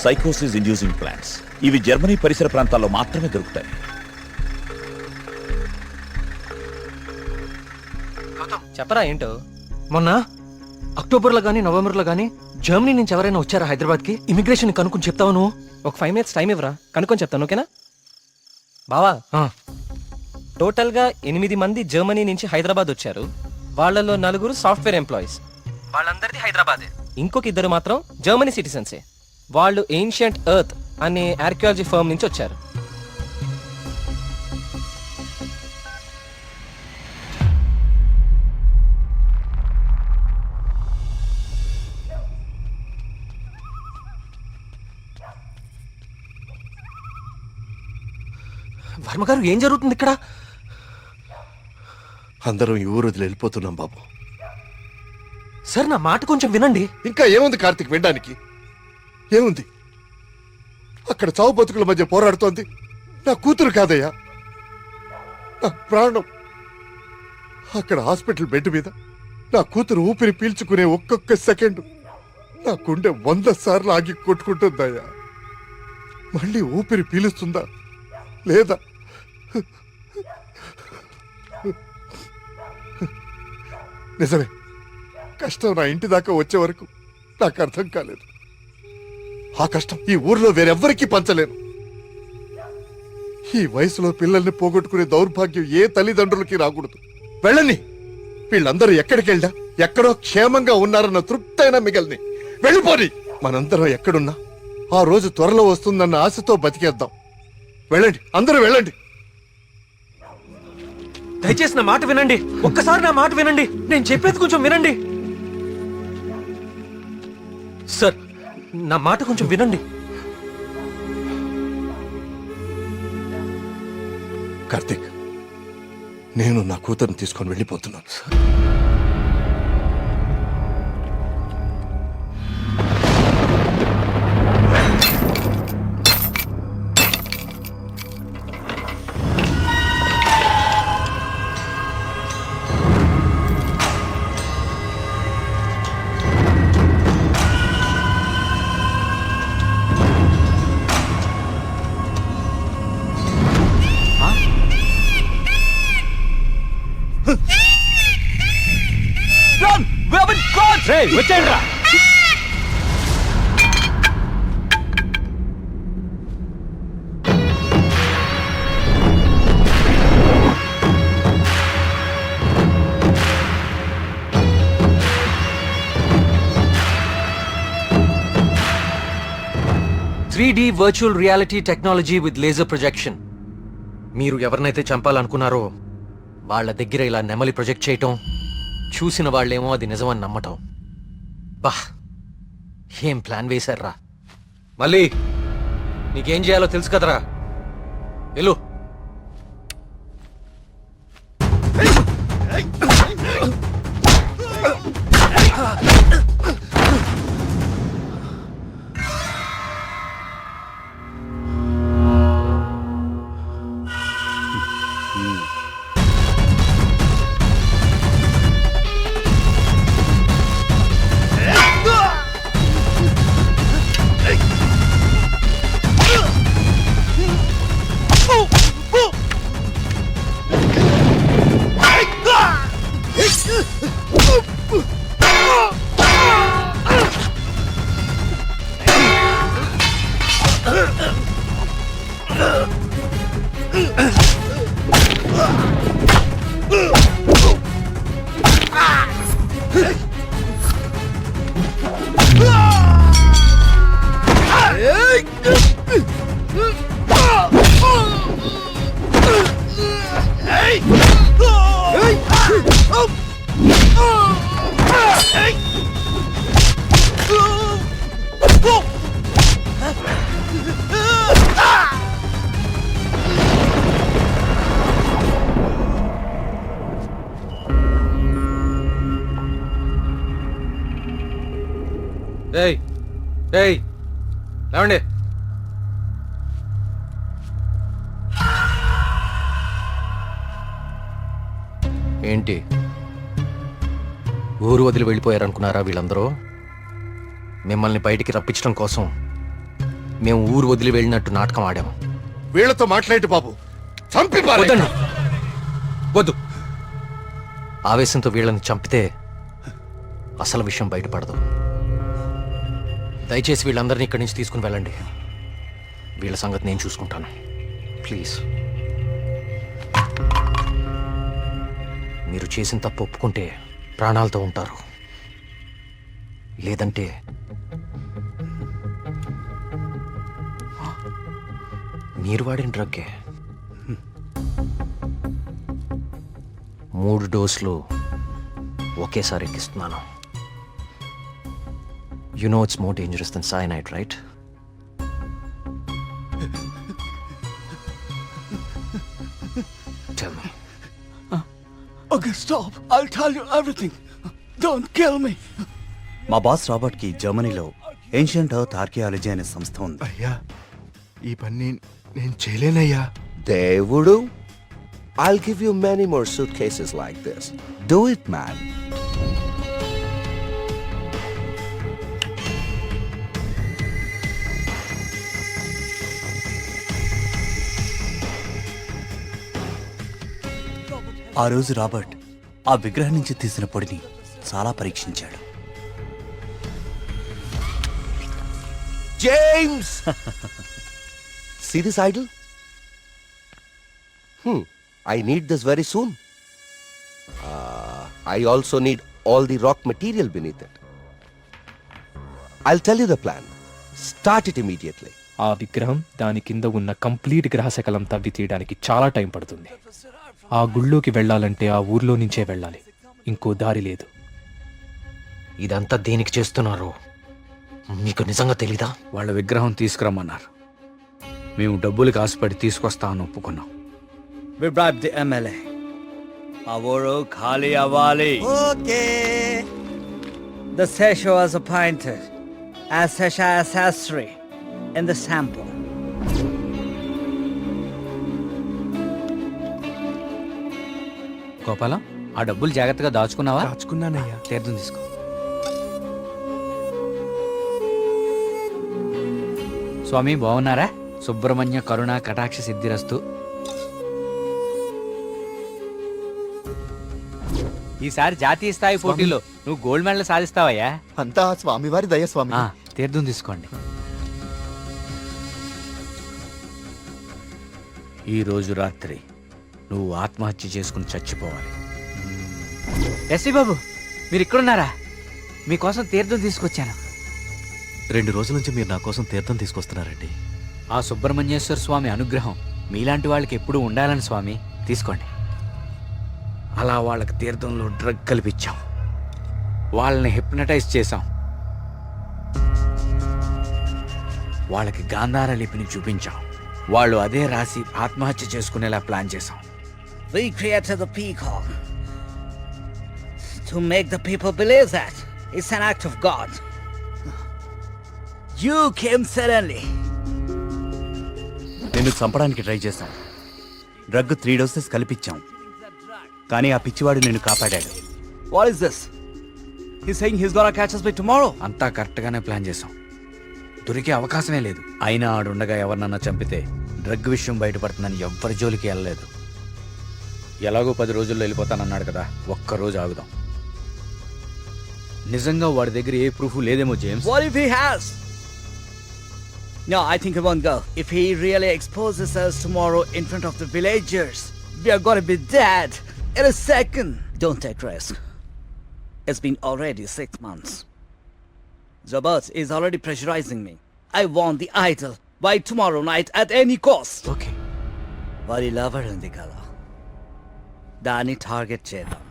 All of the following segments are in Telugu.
సైకోసిస్ ఇండ్యూసింగ్ ప్లాంట్స్. ఇవి జర్మనీ పరిసర ప్రాంతాల్లో మాత్రమే దొరుకుతాయి. చెప్పరా ఏంటో? మొన్న అక్టోబర్లో కానీ నవంబర్లో కానీ జర్మనీ నుంచి ఎవరైనా వచ్చారా హైదరాబాద్కి? ఇమిగ్రేషన్ కనుక్కొని చెప్తావు నువ్వు? ఒక 5 minutes టైం ఇవ్వరా, కనుక్కొని చెప్తాను. ఓకేనా బావా? టోటల్గా 8 మంది జర్మనీ నుంచి హైదరాబాద్ వచ్చారు. వాళ్ళలో 4 సాఫ్ట్వేర్ ఎంప్లాయీస్, వాళ్ళందరిది హైదరాబాదే. ఇంకొక 2 మాత్రం జర్మనీ సిటిజన్సే. వాళ్ళు ఏన్షియంట్ ఎర్త్ అనే ఆర్కియాలజీ ఫర్మ్ నుంచి వచ్చారు. వర్మ గారు, ఏం జరుగుతుంది ఇక్కడ? అందరం ఈ ఊరు వదిలి వెళ్ళిపోతున్నాం బాబు. సార్, నా మాట కొంచెం వినండి. ఇంకా ఏముంది కార్తీక్ వినడానికి? ఏముంది? అక్కడ చావు బతుకుల మధ్య పోరాడుతోంది నా కూతురు కాదయ్యా, నా ప్రాణం. అక్కడ హాస్పిటల్ బెడ్ మీద నా కూతురు ఊపిరి పీల్చుకునే ఒక్కొక్క సెకండ్ నా గుండె 100 సార్లు ఆగి కొట్టుకుంటుందయ్యా. మళ్ళీ ఊపిరి పీలుస్తుందా లేదా? నిజమే, కష్టం నా ఇంటి దాకా వచ్చే వరకు నాకు అర్థం కాలేదు. ఆ కష్టం ఈ ఊర్లో వేరెవ్వరికీ పంచలేను. ఈ వయసులో పిల్లల్ని పోగొట్టుకునే దౌర్భాగ్యం ఏ తల్లిదండ్రులకి రాకూడదు. వెళ్ళని, వీళ్ళందరూ ఎక్కడికి వెళ్ళా ఎక్కడో క్షేమంగా ఉన్నారన్న తృప్తైనా మిగల్ని. వెళ్ళిపోని. మనందరం ఎక్కడున్నా ఆ రోజు త్వరలో వస్తుందన్న ఆశతో బతికేద్దాం. వెళ్ళండి, అందరూ వెళ్ళండి. దయచేసి నా మాట వినండి. ఒక్కసారి నా మాట వినండి. నేను చెప్పేది కొంచెం వినండి. సార్, నా మాట కొంచెం వినండి. కార్తీక్, నేను నా కూతుర్ని తీసుకొని వెళ్ళిపోతున్నాను. వచ్చేయండి రా. Three virtual reality technology with laser projection. మీరు ఎవరినైతే చంపాలనుకున్నారో వాళ్ళ దగ్గర ఇలా నెమలి ప్రొజెక్ట్ చేయటం, చూసిన వాళ్ళేమో అది నిజమని నమ్మటం. బా, ఏం ప్లాన్ వేశారా? మళ్ళీ నీకేం చేయాలో తెలుసు కదరా. వెళ్ళు. లేవండి. ఏంటి, ఊరు వదిలి వెళ్ళిపోయారనుకున్నారా వీళ్ళందరూ? మిమ్మల్ని బయటికి రప్పించడం కోసం మేము ఊరు వదిలి వెళ్ళినట్టు నాటకం ఆడాము. వీళ్ళతో మాట్లాడి బాబు, చంపి పారేయ్. వద్దండి, వద్దు. ఆవేశంతో వీళ్ళని చంపితే అసలు విషయం బయటపడదు. దయచేసి వీళ్ళందరినీ ఇక్కడి నుంచి తీసుకుని వెళ్ళండి. వీళ్ళ సంగతి నేను చూసుకుంటాను. ప్లీజ్. మీరు చేసిన తప్పు ఒప్పుకుంటే ప్రాణాలతో ఉంటారు, లేదంటే మీరు వాడిన డ్రగ్గే 3 డోసులు ఒకేసారి ఎక్కిస్తున్నాను. You know it's more dangerous than cyanide, right? Tell me. Okay, stop. I'll tell you everything. Don't kill me. మా బాస్ రాబర్ట్ కి జర్మనీలో ఏన్షియంట్ ఎర్త్ ఆర్కియాలజీ అనే సంస్థ ఉంది. అయ్యా, ఈ పని నేను చేయలేనయ్యా. దేవుడు, I'll give you many more suitcases like this. Do it, man. ఆ రోజు రాబర్ట్ ఆ విగ్రహం నుంచి తీసిన పొడిని చాలా పరీక్షించాడు. James! See this idol? I need this very soon. I also need all the rock material beneath it. I'll tell you the plan. Start it immediately. ఆ విగ్రహం దాని కింద ఉన్న కంప్లీట్ గ్రహశకలం తవ్వి తీయడానికి చాలా టైం పడుతుంది. ఆ గుళ్ళోకి వెళ్ళాలంటే ఆ ఊర్లో నుంచే వెళ్ళాలి, ఇంకో దారి లేదు. ఇదంతా దేనికి చేస్తున్నారో మీకు నిజంగా తెలీదా? వాళ్ళ విగ్రహం తీసుకురమ్మన్నారు. మేము డబ్బులకు ఆశపడి తీసుకొస్తామని ఒప్పుకున్నాం. We bribed the MLA. ఆ ఊరు ఖాళీ అవ్వాలి. Okay. The Sesho was appointed as Sesha Sastry in the sample. Gopalam, ఆ డబ్బులు జాగ్రత్తగా దాచుకున్నావా? దాచుకున్నానయ్యా. తీర్థం తీసుకో. స్వామి బాగున్నారా? సుబ్రహ్మణ్య కరుణ కటాక్ష సిద్ధిరస్తు. ఈసారి జాతీయ స్థాయి పోటీలో నువ్వు గోల్డ్ మెడల్ సాధిస్తావయ్యా. అంతా స్వామివారి దయ స్వామి. తీర్థం తీసుకోండి. ఈ రోజు రాత్రి నువ్వు ఆత్మహత్య చేసుకుని చచ్చిపోవాలి. ఎస్వి బాబు, మీరు ఇక్కడున్నారా? మీకోసం తీర్థం తీసుకొచ్చాను. 2 రోజుల నుంచి మీరు నా కోసం తీర్థం తీసుకొస్తున్నారండి. ఆ సుబ్రహ్మణ్యేశ్వర స్వామి అనుగ్రహం మీలాంటి వాళ్ళకి ఎప్పుడూ ఉండాలని స్వామి. తీసుకోండి. అలా వాళ్ళకి తీర్థంలో డ్రగ్ కల్పించాం, వాళ్ళని హిప్నటైజ్ చేశాం, వాళ్ళకి గాంధార లిపిని చూపించాం. వాళ్ళు అదే రాసి ఆత్మహత్య చేసుకునేలా ప్లాన్ చేశాం. We created the peacock to make the people believe that it's an act of God. You came suddenly. నిన్ను చంపడానికి ట్రై చేశాం. డ్రగ్ 3 డోసెస్ కల్పించాం, కానీ ఆ పిచ్చివాడు నిన్ను కాపాడాడు. What is this? He's saying he's gonna catch us by tomorrow. అంతా కరెక్ట్గానే ప్లాన్ చేశాం. దొరికే అవకాశమే లేదు. అయినా ఆడుండగా ఎవరినన్నా చంపితే డ్రగ్ విషయం బయటపడుతుందని ఎవ్వరి జోలికి వెళ్ళలేదు. ఎలాగో 10 రోజుల్లో వెళ్ళిపోతానన్నాడు కదా, ఒక్కరోజు ఆగుదాం. నిజంగా వాడి దగ్గర ఏ ప్రూఫ్ లేదేమో James. What if he has? No, I think he won't go. If he really exposes us tomorrow in front of the villagers, we are gonna be dead in a second. Don't take risk. It's been already 6 months. Zabot is already pressurizing me. I want the idol by tomorrow night at any cost. Okay, వారి లవర్ ఉంది కదా, దాన్ని టార్గెట్ చేద్దాం.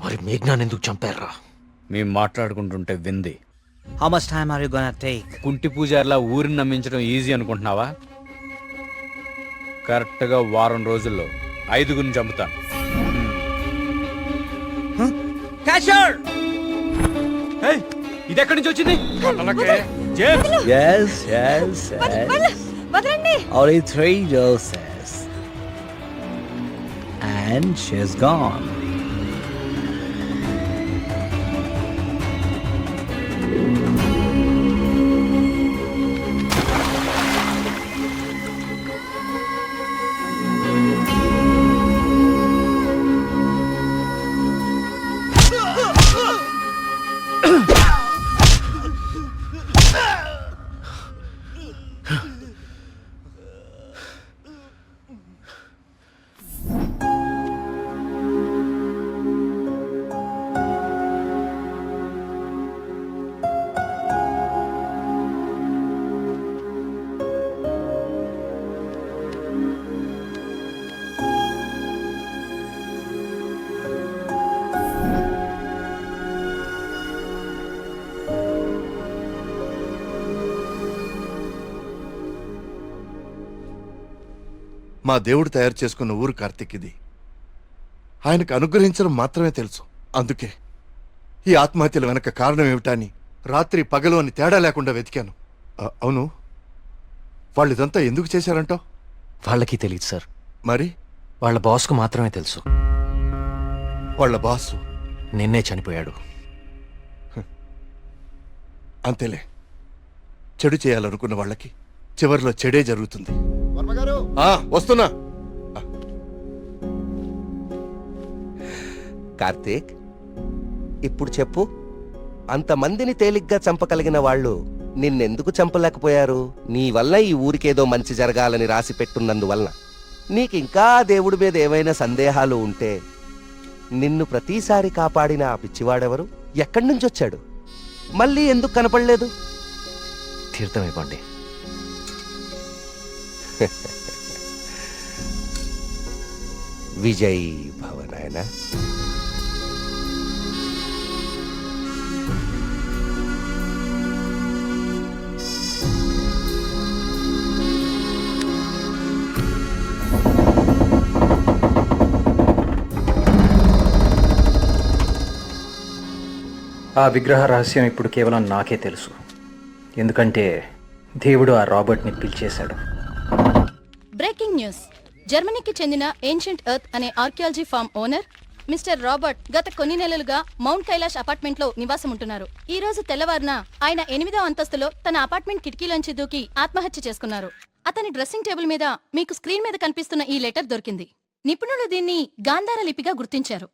మరి మేఘ్నాన్ని ఎందుకు చంపారా? మేము మాట్లాడుకుంటుంటే వింది. How much time are you gonna take? కుంటి పూజారిలా ఊరిని నమ్మించడం ఈజీ అనుకుంటున్నావా? కరెక్ట్గా 1 వారం రోజుల్లో 5గురిని చంపుతాను. Catcher! ఇది ఎక్కడి నుంచి వచ్చింది? Yes, yes, yes. Only 3 doses. And she's gone. మా దేవుడు తయారు చేసుకున్న ఊరు కార్తీక్ ఇది. ఆయనకు అనుగ్రహించడం మాత్రమే తెలుసు. అందుకే ఈ ఆత్మహత్యల వెనక కారణం ఏమిటా అని రాత్రి పగలు అని తేడా లేకుండా వెతికాను. అవును, వాళ్ళు ఇదంతా ఎందుకు చేశారంటావు? వాళ్ళకి తెలియదు సార్. మరి వాళ్ళ బాస్కు మాత్రమే తెలుసు. వాళ్ళ బాసు నిన్నే చనిపోయాడు. అంతేలే, చెడు చేయాలనుకున్న వాళ్ళకి చివర్లో చెడే జరుగుతుంది. వస్తున్నా. కార్తీక్, ఇప్పుడు చెప్పు, అంతమందిని తేలిగ్గా చంపగలిగిన వాళ్ళు నిన్నెందుకు చంపలేకపోయారు? నీ వల్ల ఈ ఊరికేదో మంచి జరగాలని రాసి పెట్టున్నందువలన. నీకింకా దేవుడి మీద ఏవైనా సందేహాలు ఉంటే నిన్ను ప్రతిసారి కాపాడిన ఆ పిచ్చివాడెవరు? ఎక్కడి నుంచి వచ్చాడు? మళ్ళీ ఎందుకు కనపడలేదు? తీర్థం ఇవ్వండి. విజయ్ భవనాయన. ఆ విగ్రహ రహస్యం ఇప్పుడు కేవలం నాకే తెలుసు. ఎందుకంటే దేవుడు ఆ రాబర్ట్ని పిలిచేశాడు. Breaking news. జర్మనీకి చెందిన ఏన్షియంట్ ఎర్త్ అనే archaeology farm owner mister Robert గత కొన్ని నెలలుగా మౌంట్ కైలాష్ అపార్ట్మెంట్ లో నివాసం ఉంటున్నారు. ఈ రోజు తెల్లవారున ఆయన 8వ అంతస్తులో తన అపార్ట్మెంట్ కిటికీలోంచి దూకి ఆత్మహత్య చేసుకున్నారు. అతని డ్రెస్సింగ్ టేబుల్ మీద మీకు స్క్రీన్ మీద కనిపిస్తున్న ఈ లెటర్ దొరికింది. నిపుణులు దీన్ని గాంధార లిపిగా గుర్తించారు.